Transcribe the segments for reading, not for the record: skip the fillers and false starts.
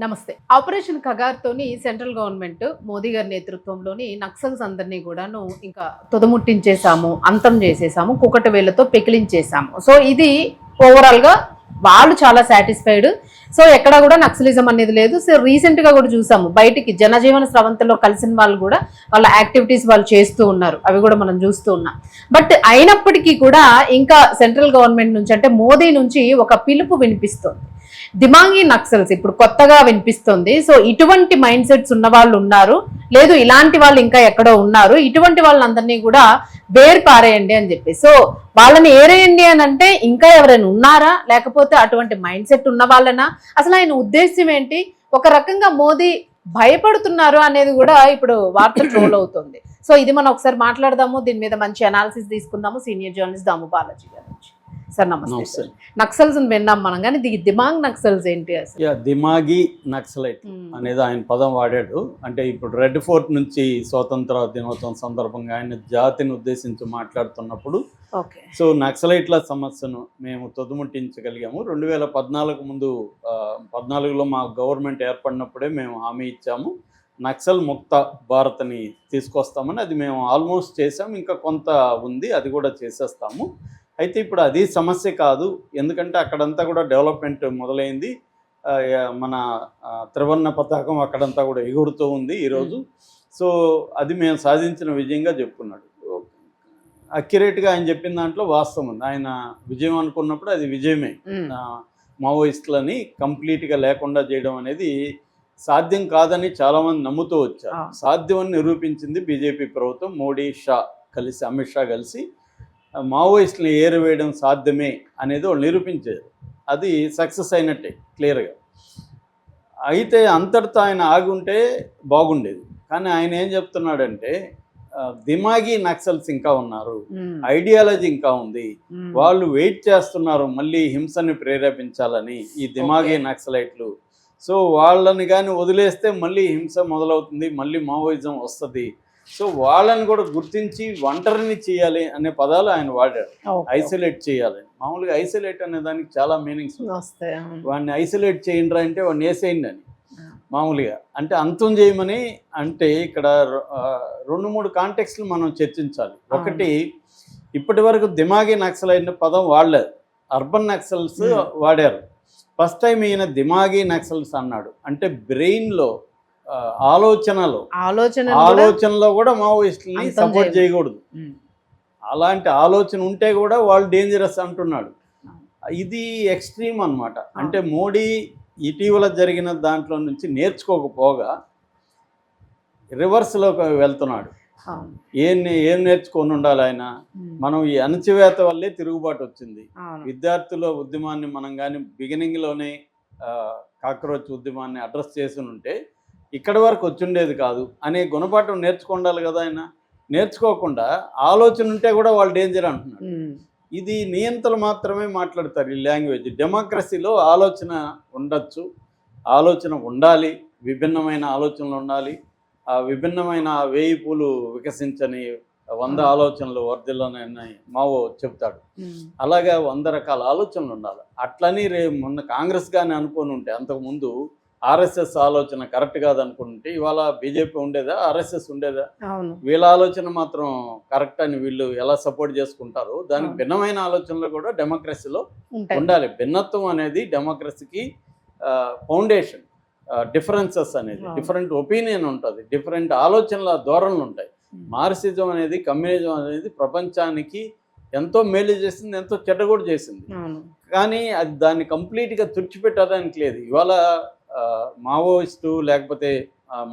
నమస్తే. Operation కగార్‌తోని central government Modi గారి నేతృత్వంలోని నక్సల్స్ అందరినీ కూడాను ఇంకా తుదముట్టించేసాము, అంతం చేసేసాము, కుకట వేళ్ళతో పెకిలించేసాము. సో ఇది ఓవరాల్‌గా వాళ్ళు చాలా సాటిస్ఫైడ్. సో ఎక్కడ కూడా నక్సలిజం అనేది లేదు. సో రీసెంట్ గా కూడా చూసాము, బయటికి జనజీవన స్రవంతిలో కలిసిన వాళ్ళు కూడా వాళ్ళ యాక్టివిటీస్ వాళ్ళు చేస్తూ ఉన్నారు. అవి కూడా మనం చూస్తూ ఉన్నాం. బట్ అయినప్పటికీ కూడా ఇంకా సెంట్రల్ గవర్నమెంట్ నుంచి అంటే మోదీ నుంచి ఒక పిలుపు వినిపిస్తుంది. దిమాంగి నక్సల్స్ ఇప్పుడు కొత్తగా వినిపిస్తుంది. సో ఇటువంటి మైండ్ సెట్స్ ఉన్న వాళ్ళు ఉన్నారు, లేదు ఇలాంటి వాళ్ళు ఇంకా ఎక్కడో ఉన్నారు, ఇటువంటి వాళ్ళందరినీ కూడా వేరు పారేయండి అని చెప్పి. సో వాళ్ళని ఏరేయండి అని అంటే ఇంకా ఎవరైనా ఉన్నారా, లేకపోతే అటువంటి మైండ్ సెట్ ఉన్న వాళ్ళనా, అసలు ఆయన ఉద్దేశం ఏంటి? ఒక రకంగా మోదీ భయపడుతున్నారు అనేది కూడా ఇప్పుడు వార్త ట్రోల్ అవుతుంది. సో ఇది మనం ఒకసారి మాట్లాడదాము, దీని మీద మంచి అనాలిసిస్ తీసుకుందాము. సీనియర్ జర్నలిస్ట్ దాము బాలాజీ గారు నుంచి. సార్ నమస్తే. నక్సల్స్ విన్నాం మనం, కానీ దిమాగ్ నక్సల్స్ ఏంటి అసలు? దిమాగి నక్సలైట్ అనేది ఆయన పదం వాడాడు. అంటే ఇప్పుడు రెడ్ ఫోర్ట్ నుంచి స్వాతంత్ర దినోత్సవం సందర్భంగా ఆయన జాతిని ఉద్దేశించి మాట్లాడుతున్నప్పుడు సో నక్సలైట్ల సమస్యను మేము తుదముట్టించగలిగాము. 2014 ముందు 14లో మా గవర్నమెంట్ ఏర్పడినప్పుడే మేము హామీ ఇచ్చాము, నక్సల్ ముక్త భారత్ని తీసుకొస్తామని. అది మేము ఆల్మోస్ట్ చేసాము, ఇంకా కొంత ఉంది, అది కూడా చేసేస్తాము. అయితే ఇప్పుడు అది సమస్య కాదు, ఎందుకంటే అక్కడంతా కూడా డెవలప్మెంట్ మొదలైంది. మన త్రివర్ణ పతాకం అక్కడంతా కూడా ఎగురుతూ ఉంది ఈరోజు. సో అది మేము సాధించిన విజయంగా చెప్పుకున్నాడు. అక్యురేట్గా ఆయన చెప్పిన దాంట్లో వాస్తవం ఉంది. ఆయన విజయం అనుకున్నప్పుడు అది విజయమే. మావోయిస్టులని కంప్లీట్గా లేకుండా చేయడం అనేది సాధ్యం కాదని చాలామంది నమ్ముతూ వచ్చారు. సాధ్యమని నిరూపించింది బీజేపీ ప్రభుత్వం. మోడీ, షా కలిసి, అమిత్ షా కలిసి మావోయిస్టులను ఏరివేయడం సాధ్యమే అనేది వాళ్ళు నిరూపించారు. అది సక్సెస్ అయినట్టే క్లియర్గా. అయితే అంతటితో ఆయన ఆగి ఉంటే బాగుండేది. కానీ ఆయన ఏం చెప్తున్నాడంటే దిమాగి నక్సల్స్ ఇంకా ఉన్నారు, ఐడియాలజీ ఇంకా ఉంది, వాళ్ళు వెయిట్ చేస్తున్నారు మళ్ళీ హింసని ప్రేరేపించాలని ఈ దిమాగి నక్సలైట్లు. సో వాళ్ళని కానీ వదిలేస్తే మళ్ళీ హింస మొదలవుతుంది, మళ్ళీ మావోయిజం వస్తుంది. సో వాళ్ళని కూడా గుర్తించి ఒంటరిని చేయాలి అనే పదాలు ఆయన వాడాడు. ఐసోలేట్ చేయాలని. మామూలుగా ఐసోలేట్ అనే దానికి చాలా మీనింగ్స్ వస్తాయి. వాడిని ఐసోలేట్ చేయండి అంటే వాడిని వేసేయండి అని మామూలుగా, అంటే అంతం చేయమని. అంటే ఇక్కడ 2-3 కాంటెక్స్లు మనం చర్చించాలి. ఒకటి, ఇప్పటి వరకు దిమాగి నక్సల్ అయిన పదం వాడలేదు, అర్బన్ నక్సల్స్ వాడారు. ఫస్ట్ టైం ఈయన దిమాగి నక్సల్స్ అన్నాడు. అంటే బ్రెయిన్లో ఆలోచనలో కూడా మావోయిస్టులని సపోర్ట్ చేయకూడదు, అలాంటి ఆలోచన ఉంటే కూడా వాళ్ళు డేంజరస్ అంటున్నాడు. ఇది ఎక్స్ట్రీమ్ అన్నమాట. అంటే మోడీ ఇటీవల జరిగిన దాంట్లో నుంచి నేర్చుకోకపోగా రివర్స్లోకి వెళ్తున్నాడు. ఏం నేర్చుకొని ఉండాలి ఆయన? మనం ఈ అణచివేత వల్లే తిరుగుబాటు వచ్చింది. విద్యార్థుల ఉద్యమాన్ని మనం కానీ బిగినింగ్లోనే కాక్రోచ్ ఉద్యమాన్ని అడ్రస్ చేసి ఉంటే ఇక్కడి వరకు వచ్చిండేది కాదు అనే గుణపాఠం నేర్చుకుండాలి కదా ఆయన. నేర్చుకోకుండా ఆలోచన ఉంటే కూడా వాళ్ళు డేంజర్ అంటున్నాడు. ఇది నియంతలు మాత్రమే మాట్లాడతారు ఈ లాంగ్వేజ్. డెమోక్రసీలో ఆలోచన ఉండొచ్చు, ఆలోచన ఉండాలి, విభిన్నమైన ఆలోచనలు ఉండాలి. ఆ విభిన్నమైన 1000 పూలు వికసించని 100 ఆలోచనలు వర్ధిల్లనని మావో చెప్తాడు. అలాగే 100 రకాల ఆలోచనలు ఉండాలి. అట్లని మొన్న కాంగ్రెస్ కానీ అనుకొని ఉంటే, అంతకుముందు ఆర్ఎస్ఎస్ ఆలోచన కరెక్ట్ కాదనుకుంటే ఇవాళ బీజేపీ ఉండేదా, ఆర్ఎస్ఎస్ ఉండేదా? వీళ్ళ ఆలోచన మాత్రం కరెక్ట్ అని వీళ్ళు ఎలా సపోర్ట్ చేసుకుంటారు. దానికి భిన్నమైన ఆలోచనలు కూడా డెమోక్రసీలో ఉండాలి. భిన్నత్వం అనేది డెమోక్రసీకి ఫౌండేషన్. డిఫరెన్సెస్ అనేది, డిఫరెంట్ ఒపీనియన్ ఉంటుంది, డిఫరెంట్ ఆలోచనల ధోరణులు ఉంటాయి. మార్క్సిజం అనేది, కమ్యూనిజం అనేది ప్రపంచానికి ఎంతో మేలు చేసింది, ఎంతో చెడ్డ కూడా చేసింది. కానీ అది దాన్ని కంప్లీట్గా తుడిచిపెట్టడానికి లేదు. ఇవాళ మావోయిస్టు లేకపోతే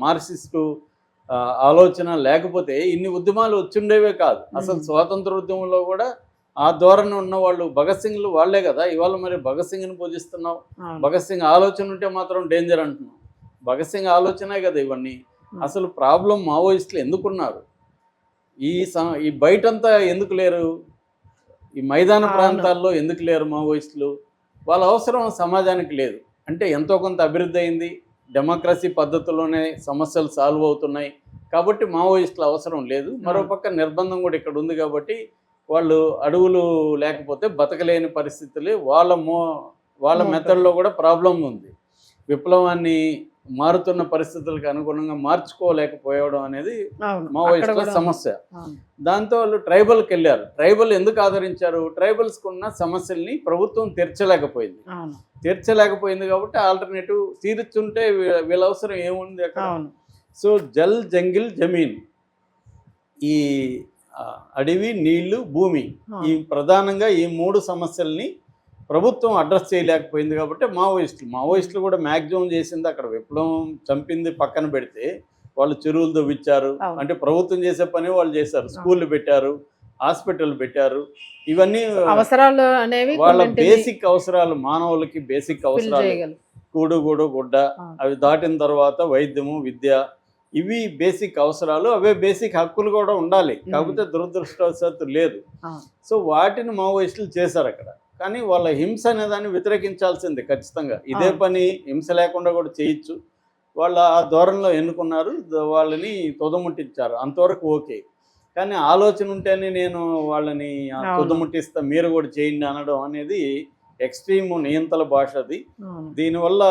మార్క్సిస్టు ఆలోచన లేకపోతే ఇన్ని ఉద్యమాలు వచ్చిండేవే కాదు. అసలు స్వాతంత్ర ఉద్యమంలో కూడా ఆ ధోరణి ఉన్న వాళ్ళు భగత్ సింగ్లు వాళ్లే కదా. ఇవాళ మరి భగత్ సింగ్ని పూజిస్తున్నావు, భగత్ సింగ్ ఆలోచన ఉంటే మాత్రం డేంజర్ అంటున్నావు. భగత్ సింగ్ ఆలోచనే కదా ఇవన్నీ. అసలు ప్రాబ్లం మావోయిస్టులు ఎందుకున్నారు, ఈ బయటంతా ఎందుకు లేరు, ఈ మైదాన ప్రాంతాల్లో ఎందుకు లేరు మావోయిస్టులు? వాళ్ళ అవసరం సమాజానికి లేదు. అంటే ఎంతో కొంత అభివృద్ధి అయింది, డెమోక్రసీ పద్ధతిలోనే సమస్యలు సాల్వ్ అవుతున్నాయి కాబట్టి మావోయిస్టుల అవసరం లేదు. మరోపక్క నిర్బంధం కూడా ఇక్కడ ఉంది కాబట్టి వాళ్ళు అడవులు లేకపోతే బతకలేని పరిస్థితులు, వాళ్ళ మెథడ్లో కూడా ప్రాబ్లం ఉంది. విప్లవాన్ని మారుతున్న పరిస్థితులకు అనుగుణంగా మార్చుకోలేకపోవడం అనేది అవును, మావోయిస్టుల అక్కడ కూడా సమస్య. అవును. దాంతో వాళ్ళు ట్రైబల్కి వెళ్ళారు. ట్రైబల్ ఎందుకు ఆదరించారు? ట్రైబల్స్కి ఉన్న సమస్యల్ని ప్రభుత్వం తీర్చలేకపోయింది. అవును, తీర్చలేకపోయింది కాబట్టి ఆల్టర్నేటివ్ తీర్చుంటే వీళ్ళ అవసరం ఏముంది అక్కడ? అవును, సో జల్, జంగిల్, జమీన్, ఈ అడవి, నీళ్లు, భూమి, ఈ ప్రధానంగా ఈ 3 సమస్యల్ని ప్రభుత్వం అడ్రస్ చేయలేకపోయింది కాబట్టి మావోయిస్టులు కూడా మ్యాక్సిమం చేసింది అక్కడ విప్లవం చంపింది పక్కన పెడితే వాళ్ళు చెరువులు తవ్వించారు. అవును. అంటే ప్రభుత్వం చేసే పని వాళ్ళు చేశారు. స్కూళ్ళు పెట్టారు, హాస్పిటల్ పెట్టారు. ఇవన్నీ అవసరాలు అనేవి వాళ్ళ కొన్నింటిని బేసిక్ అవసరాలు, మానవులకి బేసిక్ fill అవసరాలు. చేయగలరు. కూడు గుడ్డ, అవును. అవి దాటిన తర్వాత వైద్యము, విద్య, ఇవి బేసిక్ అవసరాలు. అవే బేసిక్ హక్కులు కూడా ఉండాలి. కాకపోతే దురదృష్టవశాత్తు లేదు. అవును. సో వాటిని మావోయిస్టులు చేశారు అక్కడ. కానీ వాళ్ళ హింస అనే దాన్ని వ్యతిరేకించాల్సిందే ఖచ్చితంగా. ఇదే పని హింస లేకుండా కూడా చేయొచ్చు. వాళ్ళు ఆ ధోరణిలో ఎన్నుకున్నారు, వాళ్ళని తుదముట్టించారు, అంతవరకు ఓకే. కానీ ఆలోచన ఉంటేనే నేను వాళ్ళని తుదముట్టిస్తా, మీరు కూడా చేయండి అనడం అనేది ఎక్స్ట్రీమ్ నియంతల భాష అది. దీనివల్ల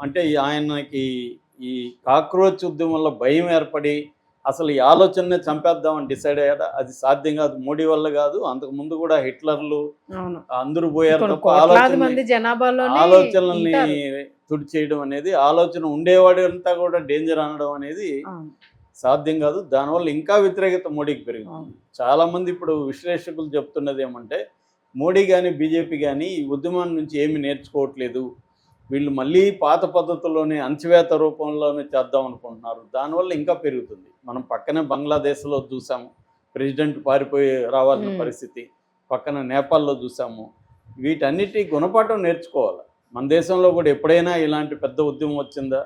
అంటే ఆయనకి ఈ కాక్రోచ్ ఉద్యమం వల్ల భయం ఏర్పడి అసలు ఈ ఆలోచననే చంపేద్దామని డిసైడ్ అయ్యాడు. అది సాధ్యం కాదు, మోడీ వల్ల కాదు. అంతకు ముందు కూడా హిట్లర్లు అందరూ పోయారు తప్ప ఆలోచనల్ని తుడిచేయడం అనేది, ఆలోచన ఉండేవాడు అంతా కూడా డేంజర్ అనడం అనేది సాధ్యం కాదు. దానివల్ల ఇంకా వ్యతిరేకత మోడీకి పెరుగుతుంది. చాలామంది ఇప్పుడు విశ్లేషకులు చెప్తున్నది ఏమంటే, మోడీ కానీ బీజేపీ కానీ ఈ ఉద్యమం నుంచి ఏమి నేర్చుకోవట్లేదు, వీళ్ళు మళ్ళీ పాత పద్ధతుల్లోనే అణచివేత రూపంలోనే చేద్దాం అనుకుంటున్నారు. దానివల్ల ఇంకా పెరుగుతుంది. మనం పక్కనే బంగ్లాదేశ్లో చూసాము, ప్రెసిడెంట్ పారిపోయి రావాల్సిన పరిస్థితి. పక్కన నేపాల్లో చూసాము. వీటన్నిటి గుణపాఠం నేర్చుకోవాలి. మన దేశంలో కూడా ఎప్పుడైనా ఇలాంటి పెద్ద ఉద్యమం వచ్చిందా?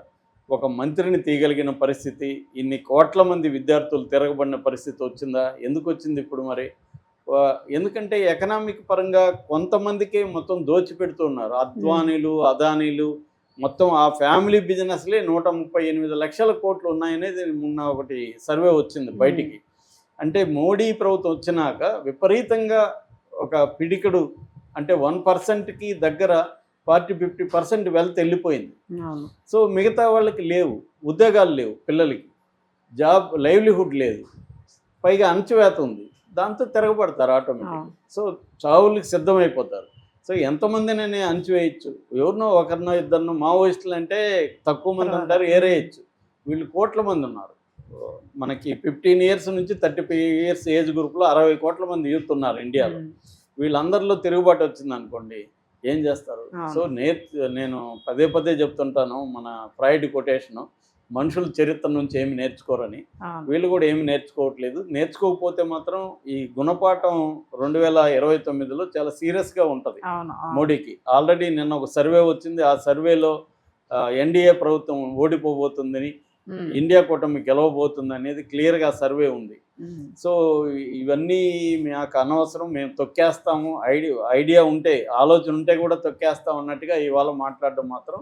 ఒక మంత్రిని తీయగలిగిన పరిస్థితి, ఇన్ని కోట్ల మంది విద్యార్థులు తిరగబడిన పరిస్థితి వచ్చిందా? ఎందుకు వచ్చింది ఇప్పుడు మరి? ఎందుకంటే ఎకనామిక్ పరంగా కొంతమందికే మొత్తం దోచిపెడుతున్నారు. అద్వానీలు, అదానీలు, మొత్తం ఆ ఫ్యామిలీ బిజినెస్లే 138 లక్షల కోట్లు ఉన్నాయనేది మొన్న ఒకటి సర్వే వచ్చింది బయటికి. అంటే మోడీ ప్రభుత్వం వచ్చినాక విపరీతంగా ఒక పిడికడు, అంటే 1%కి దగ్గర 40-50% వెల్త్ వెళ్ళిపోయింది. సో మిగతా వాళ్ళకి లేవు, ఉద్యోగాలు లేవు, పిల్లలకి జాబ్, లైవ్లీహుడ్ లేదు, పైగా అణచివేత ఉంది. దాంతో తిరగబడతారు ఆటోమేటిక్. సో చావులకి సిద్ధమైపోతారు. సో ఎంతమందిని అణచివేయచ్చు? ఎవరినో ఒకరినో ఇద్దరినో. మావోయిస్టులు అంటే తక్కువ మంది ఉంటారు, ఏరేయచ్చు. వీళ్ళు కోట్ల మంది ఉన్నారు. మనకి 15 ఇయర్స్ నుంచి 35 ఇయర్స్ ఏజ్ గ్రూప్లో 60 కోట్ల మంది యూత్ ఉన్నారు ఇండియాలో. వీళ్ళందరిలో తిరుగుబాటు వచ్చింది అనుకోండి, ఏం చేస్తారు? సో నేను పదే చెప్తుంటాను, మన ఫ్రాయిడ్ కొటేషను, మనుషుల చరిత్ర నుంచి ఏమి నేర్చుకోరని. వీళ్ళు కూడా ఏమి నేర్చుకోవట్లేదు. నేర్చుకోకపోతే మాత్రం ఈ గుణపాఠం 2029లో చాలా సీరియస్గా ఉంటుంది మోడీకి. ఆల్రెడీ నిన్న ఒక సర్వే వచ్చింది. ఆ సర్వేలో ఎన్డీఏ ప్రభుత్వం ఓడిపోబోతుందని, ఇండియా కూటమి గెలవబోతుంది అనేది క్లియర్గా సర్వే ఉంది. సో ఇవన్నీ మాకు అనవసరం, మేము తొక్కేస్తాము, ఐడియా ఉంటే, ఆలోచన ఉంటే కూడా తొక్కేస్తాం అన్నట్టుగా ఇవాళ మాట్లాడడం మాత్రం